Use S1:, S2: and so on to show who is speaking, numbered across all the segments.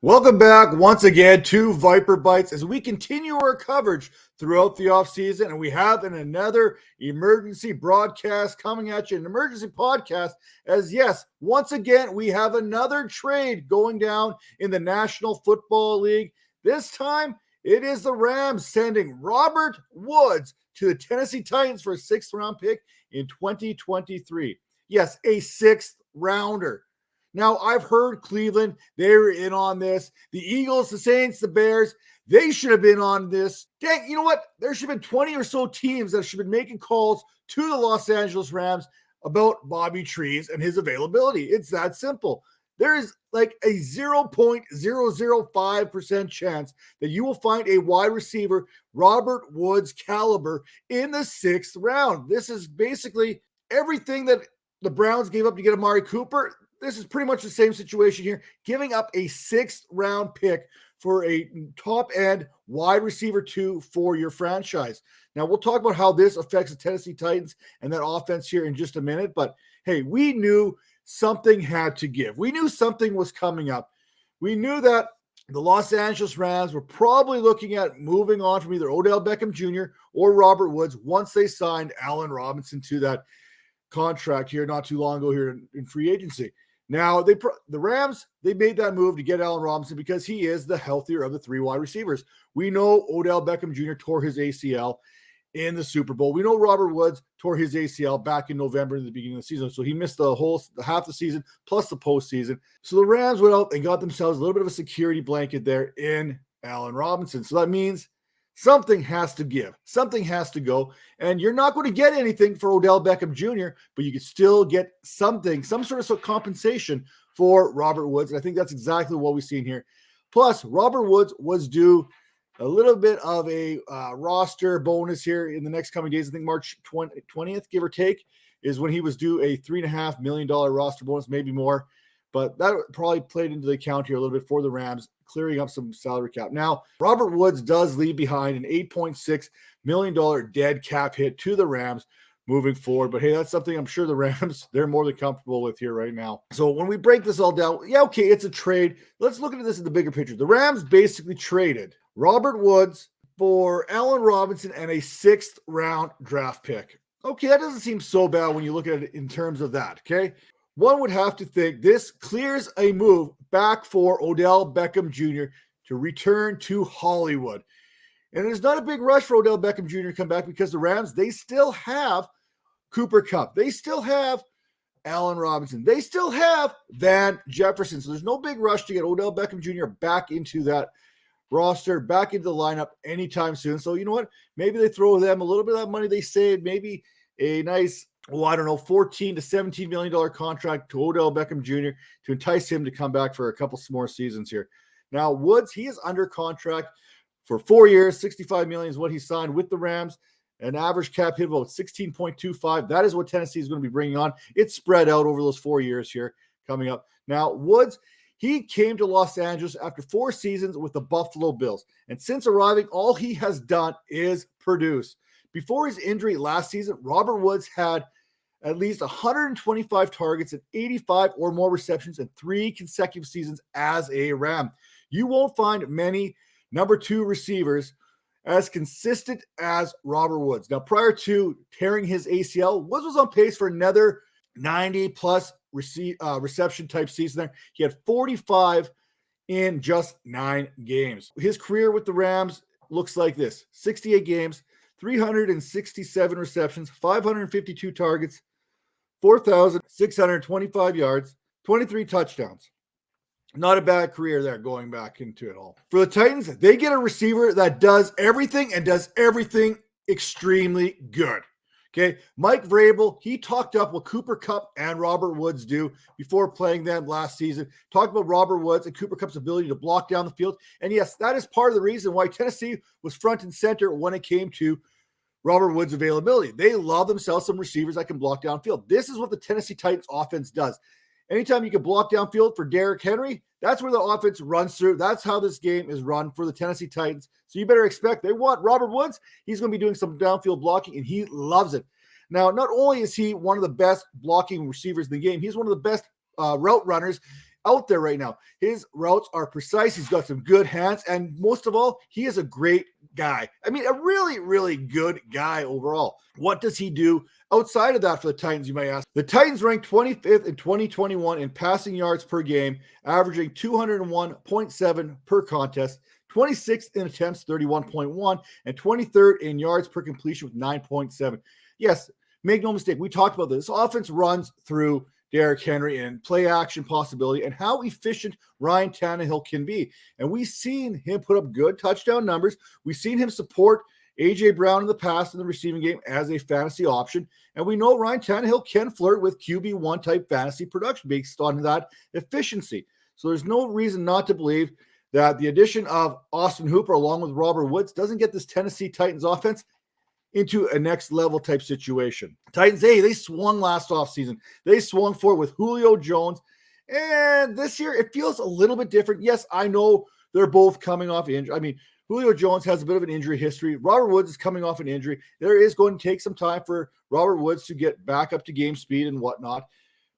S1: Welcome back once again to Viper Bites as we continue our coverage throughout the offseason. And we have another emergency broadcast coming at you, an emergency podcast. As yes, once again, we have another trade going down in the National Football League. This time, it is the Rams sending Robert Woods to the Tennessee Titans for a sixth-round pick in 2023. Yes, a sixth rounder. Now, I've heard Cleveland, they were in on this. The Eagles, the Saints, the Bears, they should have been on this. Dang, you know what? There should have been 20 or so teams that should have been making calls to the Los Angeles Rams about Bobby Trees and his availability. It's that simple. There is like a 0.005% chance that you will find a wide receiver, Robert Woods caliber, in the sixth round. This is basically everything that the Browns gave up to get Amari Cooper. This is pretty much the same situation here, giving up a sixth round pick for a top end wide receiver 2 for your franchise. Now, we'll talk about how this affects the Tennessee Titans and that offense here in just a minute. But hey, we knew something had to give. We knew something was coming up. We knew that the Los Angeles Rams were probably looking at moving on from either Odell Beckham Jr. or Robert Woods once they signed Allen Robinson to that contract here not too long ago here in free agency. Now, the Rams, they made that move to get Allen Robinson because he is the healthier of the three wide receivers. We know Odell Beckham Jr. tore his ACL in the Super Bowl. We know Robert Woods tore his ACL back in November at the beginning of the season. So he missed the half the season plus the postseason. So the Rams went out and got themselves a little bit of a security blanket there in Allen Robinson. So that means something has to give. Something has to go. And you're not going to get anything for Odell Beckham Jr., but you can still get something, some sort of compensation for Robert Woods. And I think that's exactly what we've seen here. Plus, Robert Woods was due a little bit of a roster bonus here in the next coming days. I think March 20th, give or take, is when he was due a $3.5 million roster bonus, maybe more. But that probably played into the account here a little bit for the Rams, clearing up some salary cap. Now, Robert Woods does leave behind an $8.6 million dead cap hit to the Rams moving forward. But hey, that's something I'm sure the Rams, they're more than comfortable with here right now. So when we break this all down, yeah, okay, it's a trade. Let's look at this in the bigger picture. The Rams basically traded Robert Woods for Allen Robinson and a sixth round draft pick. Okay, that doesn't seem so bad when you look at it in terms of that, okay? One would have to think this clears a move back for Odell Beckham Jr. to return to Hollywood. And it's not a big rush for Odell Beckham Jr. to come back because the Rams, they still have Cooper Kupp. They still have Allen Robinson. They still have Van Jefferson. So there's no big rush to get Odell Beckham Jr. back into that roster, back into the lineup anytime soon. So you know what? Maybe they throw them a little bit of that money they saved, maybe a nice $14 to $17 million contract to Odell Beckham Jr. to entice him to come back for a couple more seasons here. Now, Woods, he is under contract for 4 years. $65 million is what he signed with the Rams. An average cap hit of about 16.25. That is what Tennessee is going to be bringing on. It's spread out over those 4 years here coming up. Now, Woods, he came to Los Angeles after 4 seasons with the Buffalo Bills. And since arriving, all he has done is produce. Before his injury last season, Robert Woods had at least 125 targets and 85 or more receptions in 3 consecutive seasons as a Ram. You won't find many number 2 receivers as consistent as Robert Woods. Now, prior to tearing his ACL, Woods was on pace for another 90-plus reception type season there. He had 45 in just 9 games. His career with the Rams looks like this: 68 games, 367 receptions, 552 targets, 4,625 yards, 23 touchdowns. Not a bad career there going back into it all. For the Titans, they get a receiver that does everything and does everything extremely good. Okay, Mike Vrabel, he talked up what Cooper Kupp and Robert Woods do before playing them last season. Talked about Robert Woods and Cooper Kupp's ability to block down the field. And yes, that is part of the reason why Tennessee was front and center when it came to Robert Woods' availability. They love themselves some receivers that can block downfield. This is what the Tennessee Titans offense does. Anytime you can block downfield for Derrick Henry, that's where the offense runs through. That's how this game is run for the Tennessee Titans. So you better expect they want Robert Woods. He's going to be doing some downfield blocking, and he loves it. Now, not only is he one of the best blocking receivers in the game, he's one of the best route runners out there right now. His routes are precise. He's got some good hands. And most of all, he is a great guy. I mean, a really, really good guy overall. What does he do outside of that for the Titans, you might ask? The Titans ranked 25th in 2021 in passing yards per game, averaging 201.7 per contest, 26th in attempts, 31.1, and 23rd in yards per completion with 9.7. Yes, make no mistake, we talked about this. This offense runs through Derrick Henry and play action possibility and how efficient Ryan Tannehill can be. And we've seen him put up good touchdown numbers. We've seen him support A.J. Brown in the past in the receiving game as a fantasy option. And we know Ryan Tannehill can flirt with QB1 type fantasy production based on that efficiency. So there's no reason not to believe that the addition of Austin Hooper along with Robert Woods doesn't get this Tennessee Titans offense into a next level type situation. Titans, hey, they swung last offseason. They swung for it with Julio Jones. And this year, it feels a little bit different. Yes, I know they're both coming off injury. I mean, Julio Jones has a bit of an injury history. Robert Woods is coming off an injury. There is going to take some time for Robert Woods to get back up to game speed and whatnot.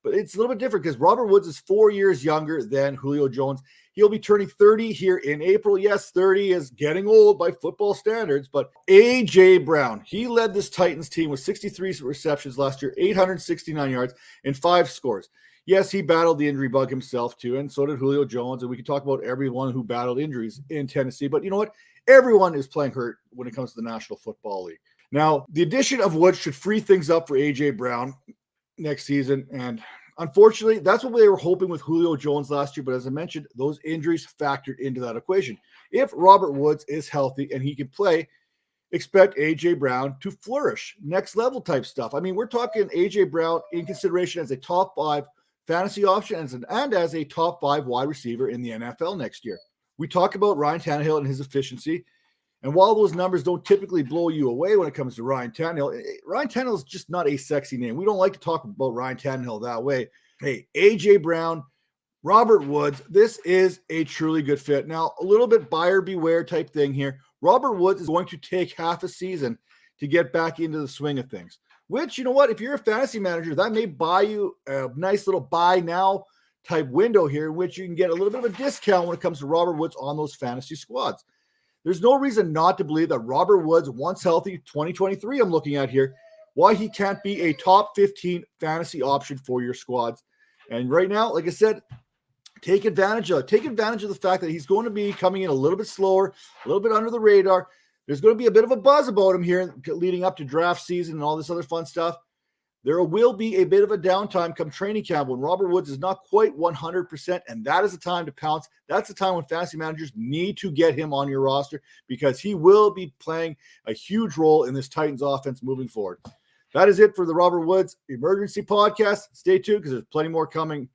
S1: But it's a little bit different because Robert Woods is 4 years younger than Julio Jones. He'll be turning 30 here in April. Yes, 30 is getting old by football standards, but A.J. Brown, he led this Titans team with 63 receptions last year, 869 yards, and 5 scores. Yes, he battled the injury bug himself too, and so did Julio Jones, and we can talk about everyone who battled injuries in Tennessee, but you know what? Everyone is playing hurt when it comes to the National Football League. Now, the addition of Woods should free things up for A.J. Brown next season, and unfortunately, that's what they were hoping with Julio Jones last year. But as I mentioned, those injuries factored into that equation. If Robert Woods is healthy and he can play, expect A.J. Brown to flourish. Next level type stuff. I mean, we're talking A.J. Brown in consideration as a top 5 fantasy option and as a top 5 wide receiver in the NFL next year. We talk about Ryan Tannehill and his efficiency. And while those numbers don't typically blow you away when it comes to Ryan Tannehill is just not a sexy name. We don't like to talk about Ryan Tannehill that way. Hey, A.J. Brown, Robert Woods, this is a truly good fit. Now, a little bit buyer beware type thing here. Robert Woods is going to take half a season to get back into the swing of things, which, you know what, if you're a fantasy manager, that may buy you a nice little buy now type window here, in which you can get a little bit of a discount when it comes to Robert Woods on those fantasy squads. There's no reason not to believe that Robert Woods, once healthy, 2023 I'm looking at here, why he can't be a top 15 fantasy option for your squads. And right now, like I said, take advantage of the fact that he's going to be coming in a little bit slower, a little bit under the radar. There's going to be a bit of a buzz about him here leading up to draft season and all this other fun stuff. There will be a bit of a downtime come training camp when Robert Woods is not quite 100%, and that is the time to pounce. That's the time when fantasy managers need to get him on your roster because he will be playing a huge role in this Titans offense moving forward. That is it for the Robert Woods Emergency Podcast. Stay tuned because there's plenty more coming